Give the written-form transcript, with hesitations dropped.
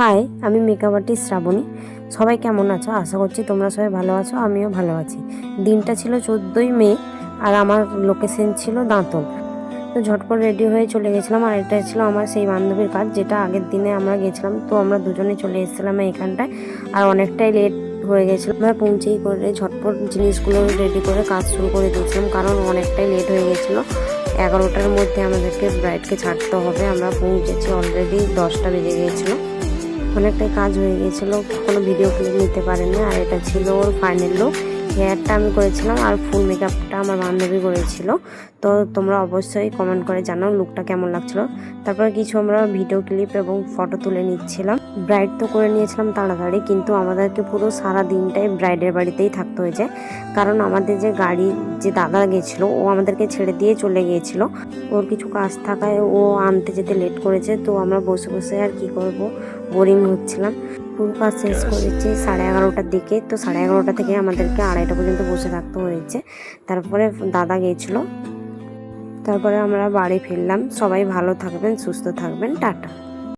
High, আমি makeup artist Shrabani. সবাই কেমন আছো? আশা করছি তোমরা সবাই ভালো আছো, আমিও ভালো আছি। দিনটা ছিল 14ই মে আর আমার লোকেশন ছিল দাঁতন। তো ঝটপট রেডি হয়ে চলে গেছিলাম, আর এটা ছিল আমার সেই বান্ধবীর কাজ যেটা আগের দিনে আমরা গেছিলাম। তো আমরা দুজনে চলে এসেছিলাম এখানটায়, আর অনেকটাই লেট হয়ে গেছিলো। আমরা পৌঁছেই করে ঝটপট জিনিসগুলো রেডি করে কাজ শুরু করে দিয়েছিলাম, কারণ অনেকটাই লেট হয়ে গেছিলো। 11টার মধ্যে আমাদেরকে ব্রাইডকে ছাড়তে হবে। আমরা পৌঁছেছি অলরেডি 10টা বেজে গিয়েছিলো। অনেকটাই কাজ হয়ে গিয়েছিলো, কোনো ভিডিও ক্লিপ নিতে পারেনি। আর এটা ছিল ওর ফাইনাল লুক। হেয়ারটা আমি করেছিলাম আর ফুল মেকআপটা আমার বান্ধবী করেছিল। তো তোমরা অবশ্যই কমেন্ট করে জানাও লুকটা কেমন লাগছিলো। তারপরে কিছু আমরা ভিডিও ক্লিপ এবং ফটো তুলে নিচ্ছিলাম। ব্রাইড তো করে নিয়েছিলাম তাড়াতাড়ি, কিন্তু আমাদেরকে পুরো সারা দিনটাই ব্রাইডের বাড়িতেই থাকতে হয়েছে, কারণ আমাদের যে গাড়ি যে দাদা গেছিলো ও আমাদেরকে ছেড়ে দিয়ে চলে গিয়েছিলো। ওর কিছু কাজ থাকায় ও আনতে যেতে লেট করেছে। তো আমরা বসে বসে আর কি করব, বোরিং হচ্ছিলাম। পুরো কাজ শেষ করেছি 11:30টার দিকে। তো 11:30 থেকে আমাদেরকে 2:30 পর্যন্ত বসে থাকতে হয়েছে। তারপরে দাদা গিয়েছিলো। তারপরে আমরা বাড়ি ফিরলাম। সবাই ভালো থাকবেন, সুস্থ থাকবেন, টাটা।